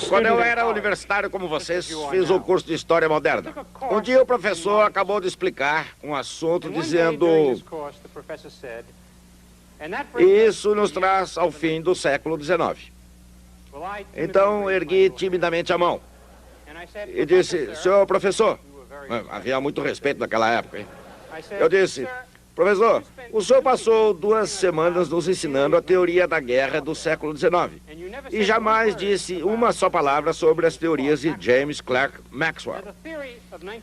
Quando eu era universitário como vocês, fiz o curso de História Moderna. Um dia o professor acabou de explicar um assunto dizendo... Isso nos traz ao fim do século XIX. Então, ergui timidamente a mão e disse, senhor professor, havia muito respeito naquela época, hein? Eu disse, professor, o senhor passou 2 semanas nos ensinando a teoria da guerra do século XIX e jamais disse uma só palavra sobre as teorias de James Clerk Maxwell.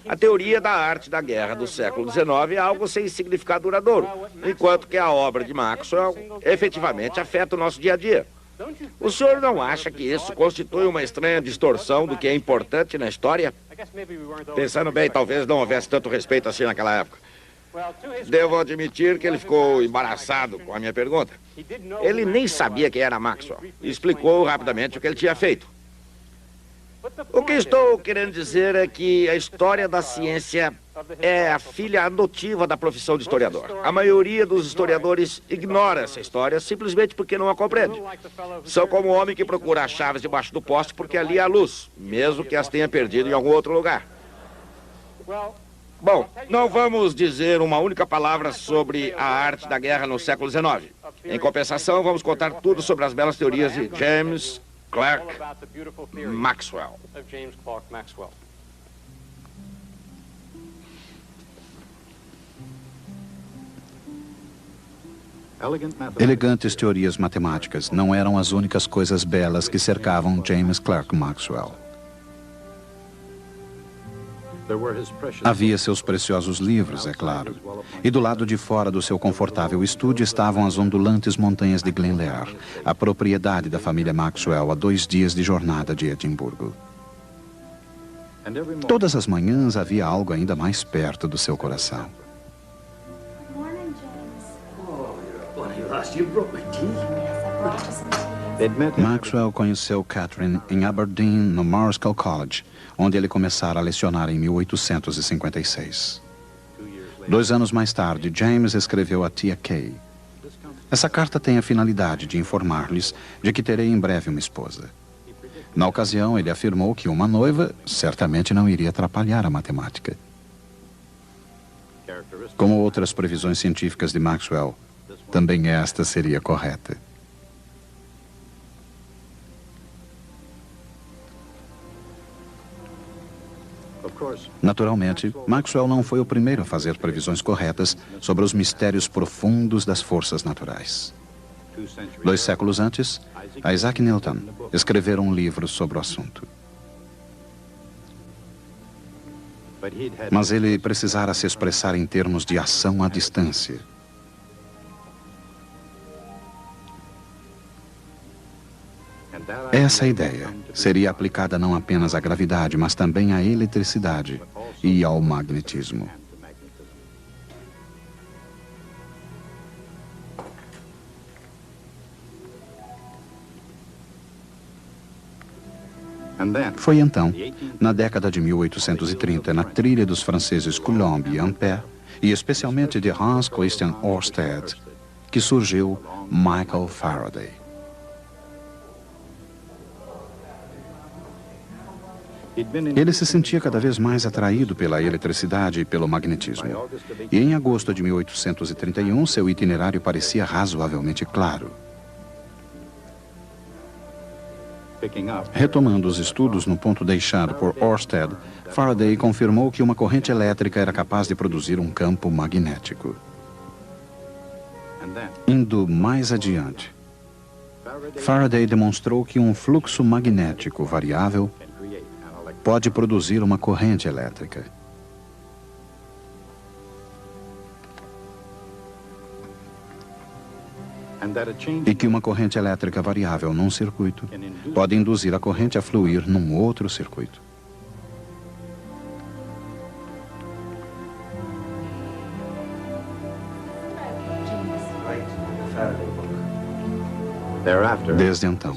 A teoria da arte da guerra do século XIX é algo sem significado duradouro, enquanto que a obra de Maxwell efetivamente afeta o nosso dia a dia. O senhor não acha que isso constitui uma estranha distorção do que é importante na história? Pensando bem, talvez não houvesse tanto respeito assim naquela época. Devo admitir que ele ficou embaraçado com a minha pergunta. Ele nem sabia quem era Maxwell e explicou rapidamente o que ele tinha feito. O que estou querendo dizer é que a história da ciência é a filha adotiva da profissão de historiador. A maioria dos historiadores ignora essa história simplesmente porque não a compreende. São como o homem que procura as chaves debaixo do poste porque ali há luz, mesmo que as tenha perdido em algum outro lugar. Bom, não vamos dizer uma única palavra sobre a arte da guerra no século XIX. Em compensação, vamos contar tudo sobre as belas teorias de James Clerk Maxwell. Elegantes teorias matemáticas não eram as únicas coisas belas que cercavam James Clerk Maxwell. Havia seus preciosos livros, é claro. E do lado de fora do seu confortável estúdio estavam as ondulantes montanhas de Glenlair, a propriedade da família Maxwell a 2 dias de jornada de Edimburgo. Todas as manhãs havia algo ainda mais perto do seu coração. Maxwell conheceu Catherine em Aberdeen, no Marischal College, onde ele começara a lecionar em 1856. 2 anos mais tarde, James escreveu a tia Kay. Essa carta tem a finalidade de informar-lhes de que terei em breve uma esposa. Na ocasião, ele afirmou que uma noiva certamente não iria atrapalhar a matemática. Como outras previsões científicas de Maxwell, também esta seria correta. Naturalmente, Maxwell não foi o primeiro a fazer previsões corretas sobre os mistérios profundos das forças naturais. 2 séculos antes, Isaac Newton escrevera um livro sobre o assunto. Mas ele precisara se expressar em termos de ação à distância. Essa ideia seria aplicada não apenas à gravidade, mas também à eletricidade e ao magnetismo. Foi então, na década de 1830, na trilha dos franceses Coulomb e Ampère, e especialmente de Hans Christian Ørsted, que surgiu Michael Faraday. Ele se sentia cada vez mais atraído pela eletricidade e pelo magnetismo. E em agosto de 1831, seu itinerário parecia razoavelmente claro. Retomando os estudos no ponto deixado por Ørsted, Faraday confirmou que uma corrente elétrica era capaz de produzir um campo magnético. Indo mais adiante, Faraday demonstrou que um fluxo magnético variável pode produzir uma corrente elétrica. E que uma corrente elétrica variável num circuito pode induzir a corrente a fluir num outro circuito. Desde então,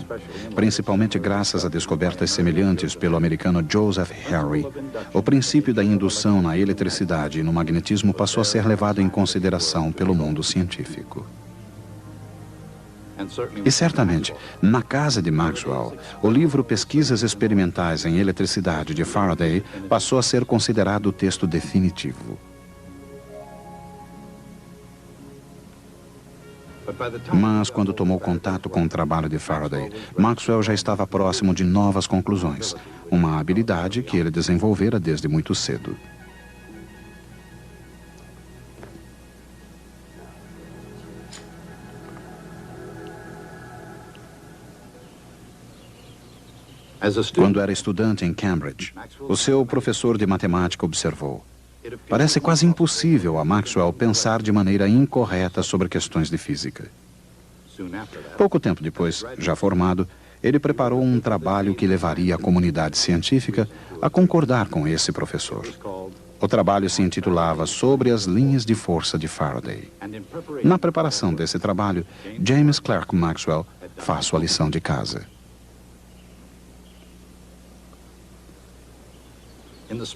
principalmente graças a descobertas semelhantes pelo americano Joseph Henry, o princípio da indução na eletricidade e no magnetismo passou a ser levado em consideração pelo mundo científico. E certamente, na casa de Maxwell, o livro Pesquisas Experimentais em Eletricidade de Faraday passou a ser considerado o texto definitivo. Mas, quando tomou contato com o trabalho de Faraday, Maxwell já estava próximo de novas conclusões, uma habilidade que ele desenvolvera desde muito cedo. Quando era estudante em Cambridge, o seu professor de matemática observou: parece quase impossível a Maxwell pensar de maneira incorreta sobre questões de física. Pouco tempo depois, já formado, ele preparou um trabalho que levaria a comunidade científica a concordar com esse professor. O trabalho se intitulava Sobre as Linhas de Força de Faraday. Na preparação desse trabalho, James Clerk Maxwell faz sua lição de casa.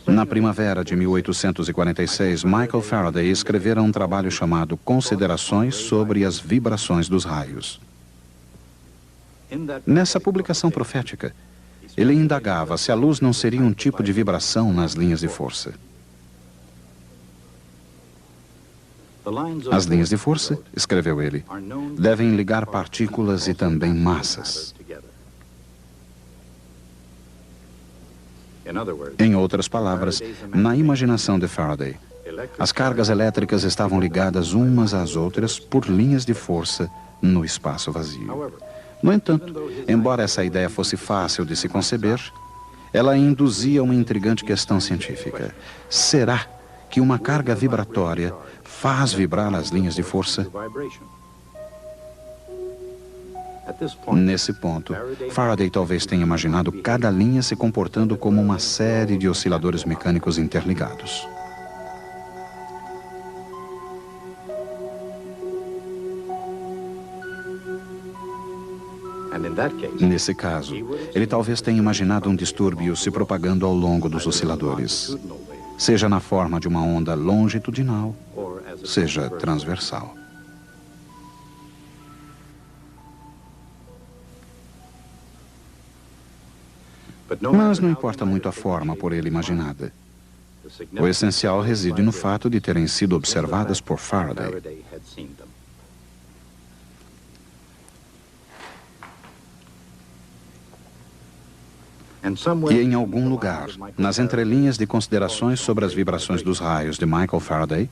Na primavera de 1846, Michael Faraday escrevera um trabalho chamado Considerações sobre as Vibrações dos Raios. Nessa publicação profética, ele indagava se a luz não seria um tipo de vibração nas linhas de força. As linhas de força, escreveu ele, devem ligar partículas e também massas. Em outras palavras, na imaginação de Faraday, as cargas elétricas estavam ligadas umas às outras por linhas de força no espaço vazio. No entanto, embora essa ideia fosse fácil de se conceber, ela induzia uma intrigante questão científica. Será que uma carga vibratória faz vibrar as linhas de força? Nesse ponto, Faraday talvez tenha imaginado cada linha se comportando como uma série de osciladores mecânicos interligados. Nesse caso, ele talvez tenha imaginado um distúrbio se propagando ao longo dos osciladores, seja na forma de uma onda longitudinal, seja transversal. Mas não importa muito a forma por ele imaginada. O essencial reside no fato de terem sido observadas por Faraday. E em algum lugar, nas entrelinhas de considerações sobre as vibrações dos raios de Michael Faraday,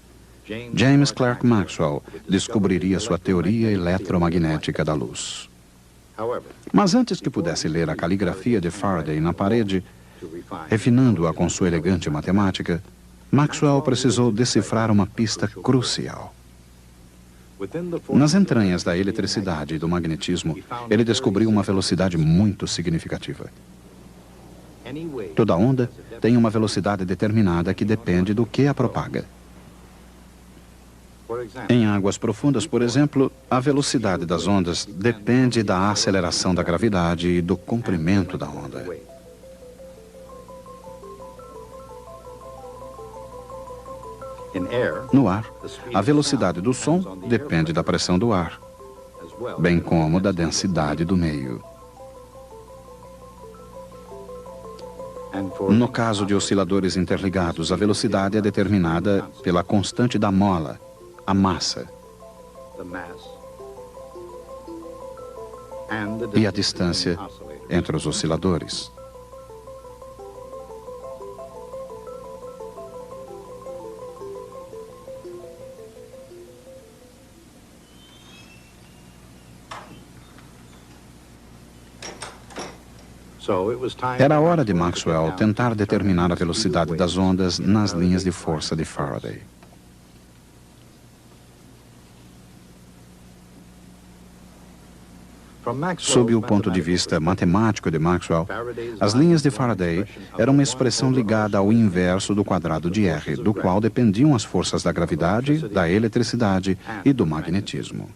James Clerk Maxwell descobriria sua teoria eletromagnética da luz. Mas antes que pudesse ler a caligrafia de Faraday na parede, refinando-a com sua elegante matemática, Maxwell precisou decifrar uma pista crucial. Nas entranhas da eletricidade e do magnetismo, ele descobriu uma velocidade muito significativa. Toda onda tem uma velocidade determinada que depende do que a propaga. Em águas profundas, por exemplo, a velocidade das ondas depende da aceleração da gravidade e do comprimento da onda. No ar, a velocidade do som depende da pressão do ar, bem como da densidade do meio. No caso de osciladores interligados, a velocidade é determinada pela constante da mola, a massa, e a distância entre os osciladores. Era a hora de Maxwell tentar determinar a velocidade das ondas nas linhas de força de Faraday. Sob o ponto de vista matemático de Maxwell, as linhas de Faraday eram uma expressão ligada ao inverso do quadrado de R, do qual dependiam as forças da gravidade, da eletricidade e do magnetismo.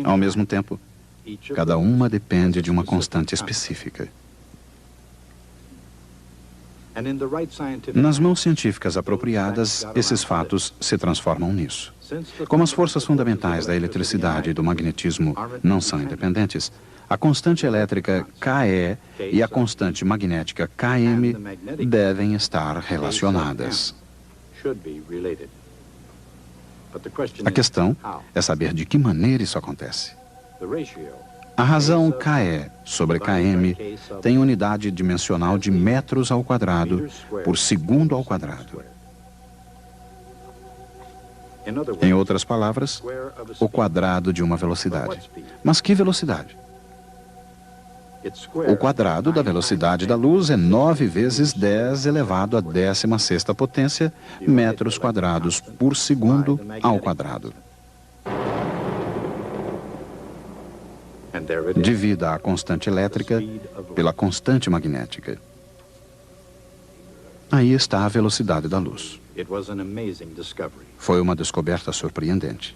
Ao mesmo tempo, cada uma depende de uma constante específica. Nas mãos científicas apropriadas, esses fatos se transformam nisso. Como as forças fundamentais da eletricidade e do magnetismo não são independentes, a constante elétrica KE e a constante magnética KM devem estar relacionadas. A questão é saber de que maneira isso acontece. A razão KE sobre KM tem unidade dimensional de metros ao quadrado por segundo ao quadrado. Em outras palavras, o quadrado de uma velocidade. Mas que velocidade? O quadrado da velocidade da luz é 9 vezes 10 elevado à 16ª potência metros quadrados por segundo ao quadrado. Divida a constante elétrica pela constante magnética. Aí está a velocidade da luz. Foi uma descoberta surpreendente.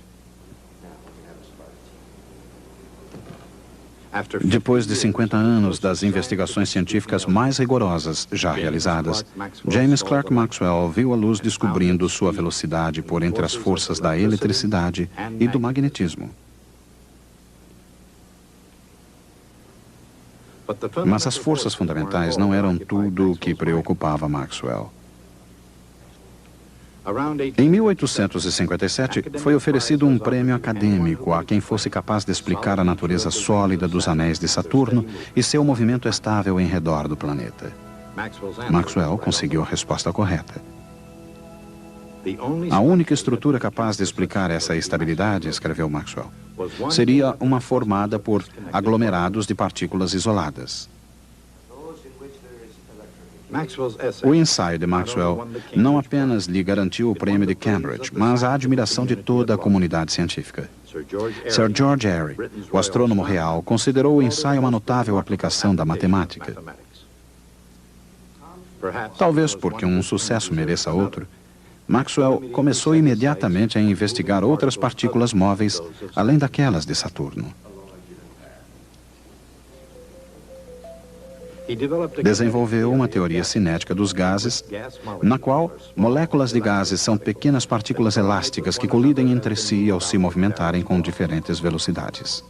Depois de 50 anos das investigações científicas mais rigorosas já realizadas, James Clerk Maxwell viu a luz descobrindo sua velocidade por entre as forças da eletricidade e do magnetismo. Mas as forças fundamentais não eram tudo o que preocupava Maxwell. Em 1857, foi oferecido um prêmio acadêmico a quem fosse capaz de explicar a natureza sólida dos anéis de Saturno e seu movimento estável em redor do planeta. Maxwell conseguiu a resposta correta. A única estrutura capaz de explicar essa estabilidade, escreveu Maxwell, seria uma formada por aglomerados de partículas isoladas. O ensaio de Maxwell não apenas lhe garantiu o prêmio de Cambridge, mas a admiração de toda a comunidade científica. Sir George Airy, o astrônomo real, considerou o ensaio uma notável aplicação da matemática. Talvez porque um sucesso mereça outro, Maxwell começou imediatamente a investigar outras partículas móveis, além daquelas de Saturno. Desenvolveu uma teoria cinética dos gases, na qual moléculas de gases são pequenas partículas elásticas que colidem entre si ao se movimentarem com diferentes velocidades.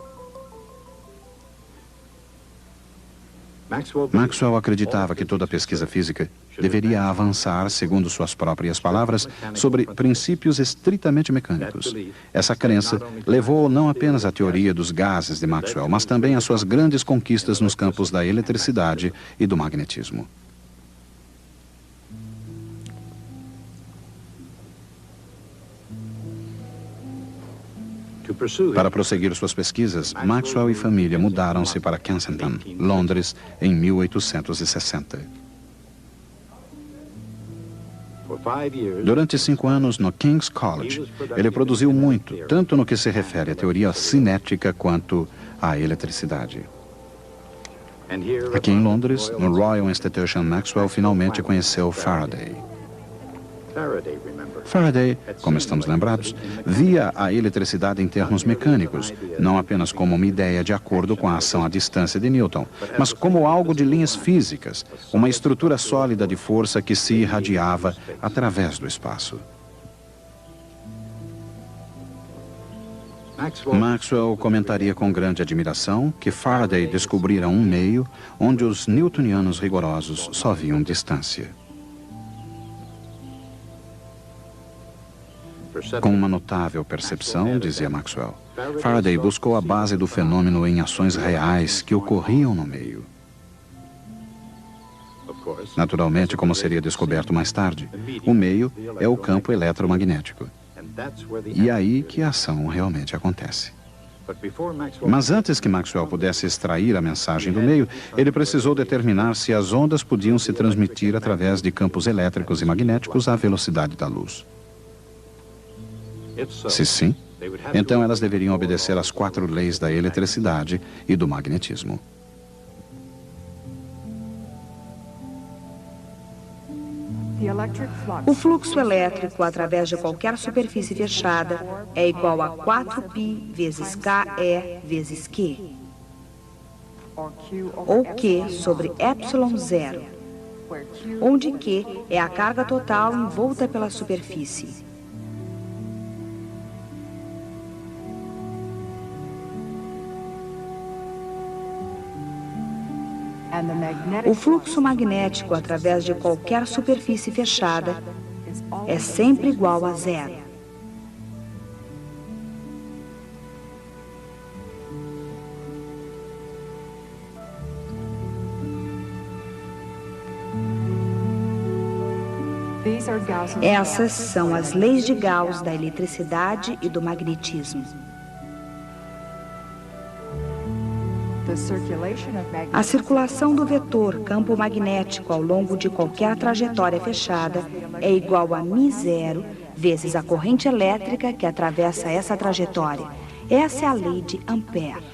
Maxwell acreditava que toda pesquisa física deveria avançar, segundo suas próprias palavras, sobre princípios estritamente mecânicos. Essa crença levou não apenas à teoria dos gases de Maxwell, mas também às suas grandes conquistas nos campos da eletricidade e do magnetismo. Para prosseguir suas pesquisas, Maxwell e família mudaram-se para Kensington, Londres, em 1860. Durante 5 anos no King's College, ele produziu muito, tanto no que se refere à teoria cinética quanto à eletricidade. Aqui em Londres, no Royal Institution, Maxwell finalmente conheceu Faraday. Faraday, como estamos lembrados, via a eletricidade em termos mecânicos, não apenas como uma ideia de acordo com a ação à distância de Newton, mas como algo de linhas físicas, uma estrutura sólida de força que se irradiava através do espaço. Maxwell comentaria com grande admiração que Faraday descobrira um meio onde os newtonianos rigorosos só viam distância. Com uma notável percepção, dizia Maxwell, Faraday buscou a base do fenômeno em ações reais que ocorriam no meio. Naturalmente, como seria descoberto mais tarde, o meio é o campo eletromagnético. E é aí que a ação realmente acontece. Mas antes que Maxwell pudesse extrair a mensagem do meio, ele precisou determinar se as ondas podiam se transmitir através de campos elétricos e magnéticos à velocidade da luz. Se sim, então elas deveriam obedecer às 4 leis da eletricidade e do magnetismo. O fluxo elétrico através de qualquer superfície fechada é igual a 4π vezes KE vezes Q, ou Q sobre ε0, onde Q é a carga total envolta pela superfície. O fluxo magnético através de qualquer superfície fechada é sempre igual a zero. Essas são as leis de Gauss da eletricidade e do magnetismo. A circulação do vetor campo magnético ao longo de qualquer trajetória fechada é igual a μ0 vezes a corrente elétrica que atravessa essa trajetória. Essa é a lei de Ampère.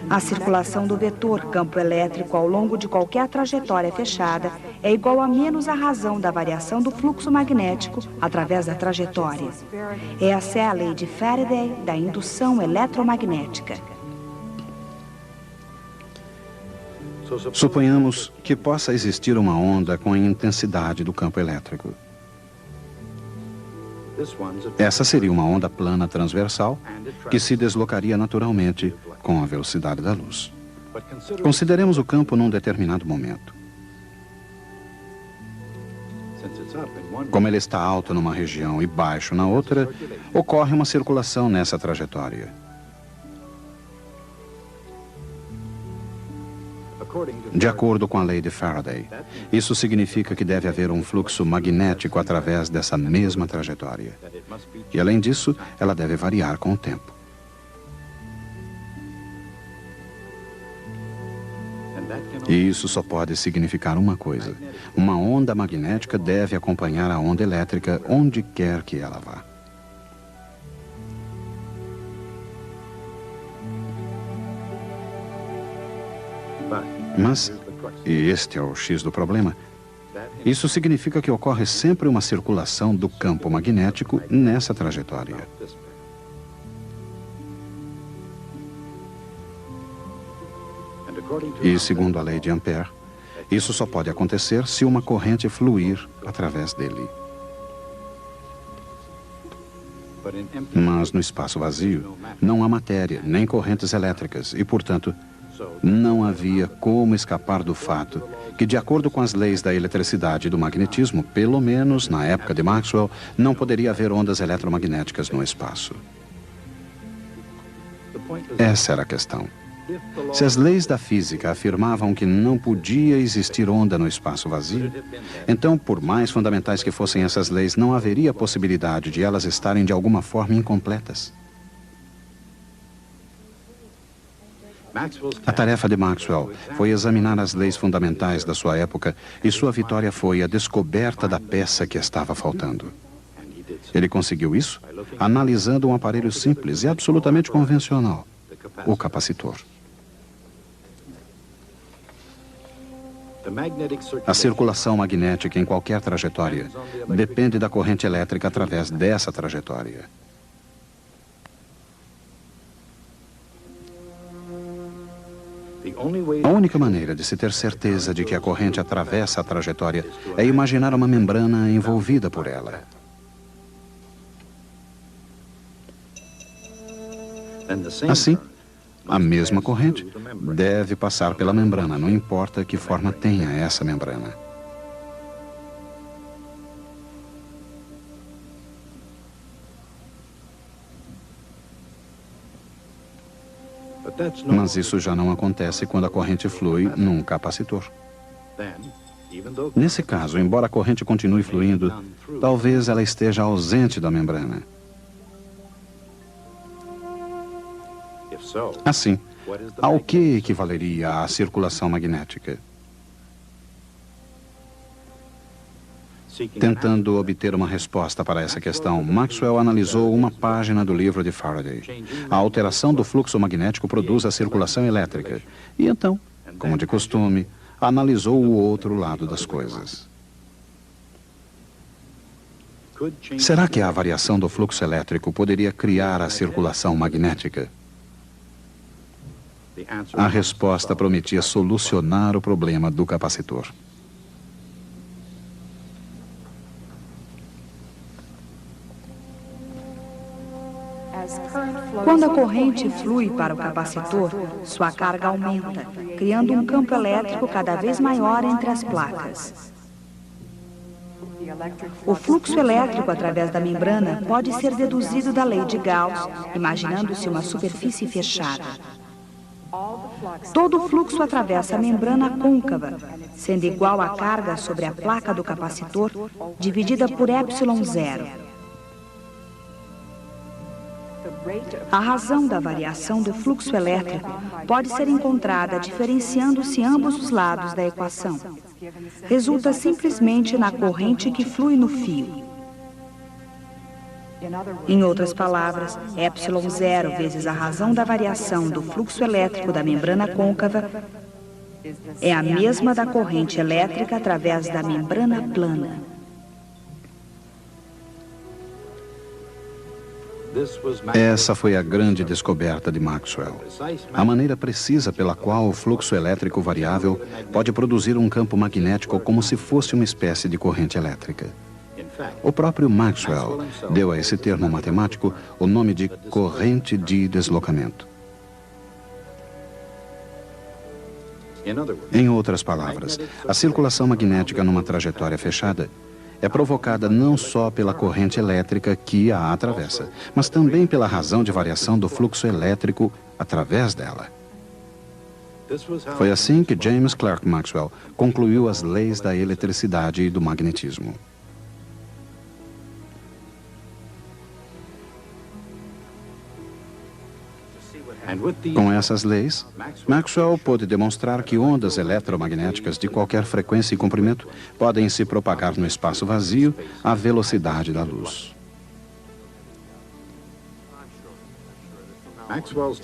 A circulação do vetor campo elétrico ao longo de qualquer trajetória fechada é igual a menos a razão da variação do fluxo magnético através da trajetória. Essa é a lei de Faraday da indução eletromagnética. Suponhamos que possa existir uma onda com a intensidade do campo elétrico. Essa seria uma onda plana transversal que se deslocaria naturalmente com a velocidade da luz. Consideremos o campo num determinado momento. Como ele está alto numa região e baixo na outra, ocorre uma circulação nessa trajetória. De acordo com a lei de Faraday, isso significa que deve haver um fluxo magnético através dessa mesma trajetória. E, além disso, ela deve variar com o tempo. E isso só pode significar uma coisa. Uma onda magnética deve acompanhar a onda elétrica onde quer que ela vá. Mas, e este é o X do problema, isso significa que ocorre sempre uma circulação do campo magnético nessa trajetória. E, segundo a lei de Ampère, isso só pode acontecer se uma corrente fluir através dele. Mas no espaço vazio, não há matéria, nem correntes elétricas, e, portanto, não havia como escapar do fato que, de acordo com as leis da eletricidade e do magnetismo, pelo menos na época de Maxwell, não poderia haver ondas eletromagnéticas no espaço. Essa era a questão. Se as leis da física afirmavam que não podia existir onda no espaço vazio, então, por mais fundamentais que fossem essas leis, não haveria possibilidade de elas estarem de alguma forma incompletas. A tarefa de Maxwell foi examinar as leis fundamentais da sua época e sua vitória foi a descoberta da peça que estava faltando. Ele conseguiu isso analisando um aparelho simples e absolutamente convencional, o capacitor. A circulação magnética em qualquer trajetória depende da corrente elétrica através dessa trajetória. A única maneira de se ter certeza de que a corrente atravessa a trajetória é imaginar uma membrana envolvida por ela. Assim, a mesma corrente deve passar pela membrana, não importa que forma tenha essa membrana. Mas isso já não acontece quando a corrente flui num capacitor. Nesse caso, embora a corrente continue fluindo, talvez ela esteja ausente da membrana. Assim, ao que equivaleria a circulação magnética? Tentando obter uma resposta para essa questão, Maxwell analisou uma página do livro de Faraday. A alteração do fluxo magnético produz a circulação elétrica. E então, como de costume, analisou o outro lado das coisas. Será que a variação do fluxo elétrico poderia criar a circulação magnética? A resposta prometia solucionar o problema do capacitor. Quando a corrente flui para o capacitor, sua carga aumenta, criando um campo elétrico cada vez maior entre as placas. O fluxo elétrico através da membrana pode ser deduzido da lei de Gauss, imaginando-se uma superfície fechada. Todo o fluxo atravessa a membrana côncava, sendo igual à carga sobre a placa do capacitor, dividida por ε0. A razão da variação do fluxo elétrico pode ser encontrada diferenciando-se ambos os lados da equação. Resulta simplesmente na corrente que flui no fio. Em outras palavras, ε0 vezes a razão da variação do fluxo elétrico da membrana côncava é a mesma da corrente elétrica através da membrana plana. Essa foi a grande descoberta de Maxwell. A maneira precisa pela qual o fluxo elétrico variável pode produzir um campo magnético como se fosse uma espécie de corrente elétrica. O próprio Maxwell deu a esse termo matemático o nome de corrente de deslocamento. Em outras palavras, a circulação magnética numa trajetória fechada é provocada não só pela corrente elétrica que a atravessa, mas também pela razão de variação do fluxo elétrico através dela. Foi assim que James Clerk Maxwell concluiu as leis da eletricidade e do magnetismo. Com essas leis, Maxwell pôde demonstrar que ondas eletromagnéticas de qualquer frequência e comprimento podem se propagar no espaço vazio à velocidade da luz.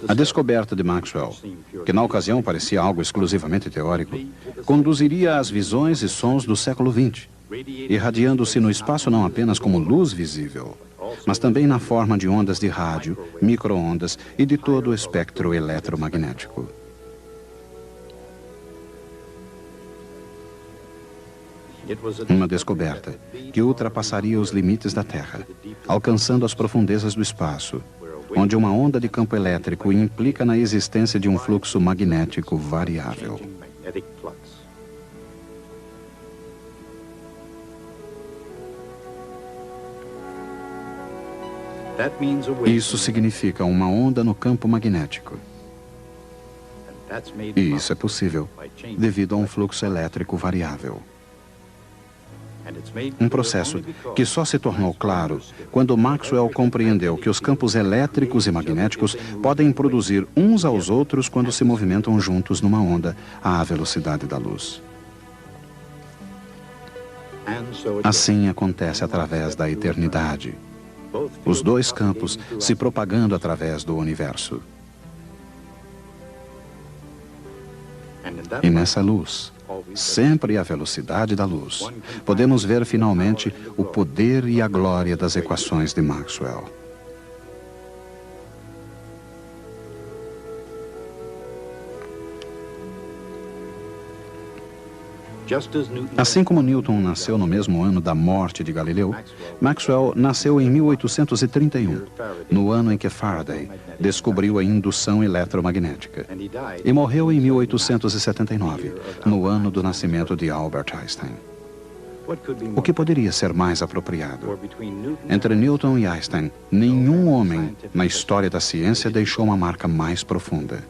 A descoberta de Maxwell, que na ocasião parecia algo exclusivamente teórico, conduziria às visões e sons do século XX, irradiando-se no espaço não apenas como luz visível, mas também na forma de ondas de rádio, micro-ondas e de todo o espectro eletromagnético. Uma descoberta que ultrapassaria os limites da Terra, alcançando as profundezas do espaço, onde uma onda de campo elétrico implica na existência de um fluxo magnético variável. Isso significa uma onda no campo magnético. E isso é possível devido a um fluxo elétrico variável. Um processo que só se tornou claro quando Maxwell compreendeu que os campos elétricos e magnéticos podem produzir uns aos outros quando se movimentam juntos numa onda à velocidade da luz. Assim acontece através da eternidade. Os dois campos se propagando através do universo. E nessa luz, sempre à velocidade da luz, podemos ver finalmente o poder e a glória das equações de Maxwell. Assim como Newton nasceu no mesmo ano da morte de Galileu, Maxwell nasceu em 1831, no ano em que Faraday descobriu a indução eletromagnética, e morreu em 1879, no ano do nascimento de Albert Einstein. O que poderia ser mais apropriado? Entre Newton e Einstein, nenhum homem na história da ciência deixou uma marca mais profunda.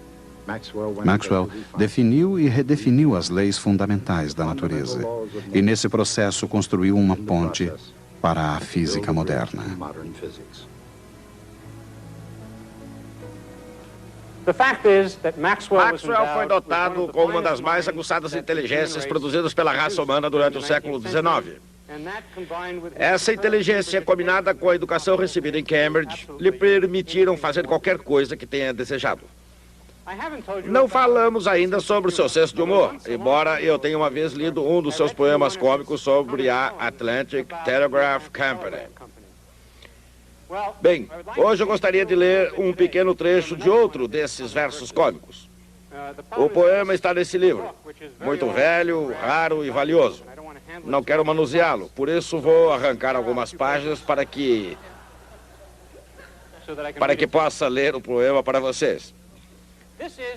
Maxwell definiu e redefiniu as leis fundamentais da natureza e, nesse processo, construiu uma ponte para a física moderna. Maxwell foi dotado com uma das mais aguçadas inteligências produzidas pela raça humana durante o século XIX. Essa inteligência, combinada com a educação recebida em Cambridge, lhe permitiram fazer qualquer coisa que tenha desejado. Não falamos ainda sobre o seu senso de humor, embora eu tenha uma vez lido um dos seus poemas cômicos sobre a Atlantic Telegraph Company. Bem, hoje eu gostaria de ler um pequeno trecho de outro desses versos cômicos. O poema está nesse livro, muito velho, raro e valioso. Não quero manuseá-lo, por isso vou arrancar algumas páginas para que possa ler o poema para vocês.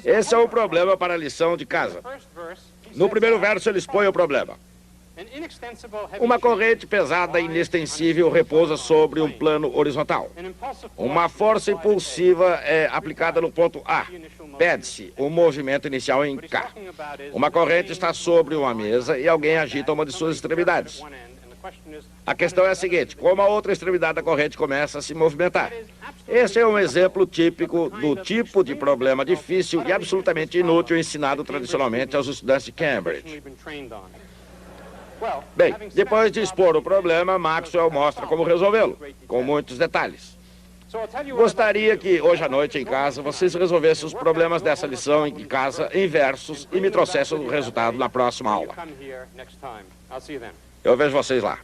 Esse é o problema para a lição de casa. No primeiro verso ele expõe o problema. Uma corrente pesada e inextensível repousa sobre um plano horizontal. Uma força impulsiva é aplicada no ponto A. Pede-se o movimento inicial em K. Uma corrente está sobre uma mesa e alguém agita uma de suas extremidades. A questão é a seguinte: como a outra extremidade da corrente começa a se movimentar? Esse é um exemplo típico do tipo de problema difícil e absolutamente inútil ensinado tradicionalmente aos estudantes de Cambridge. Bem, depois de expor o problema, Maxwell mostra como resolvê-lo, com muitos detalhes. Gostaria que hoje à noite em casa vocês resolvessem os problemas dessa lição em casa em versos e me trouxessem o resultado na próxima aula. Eu vejo vocês lá.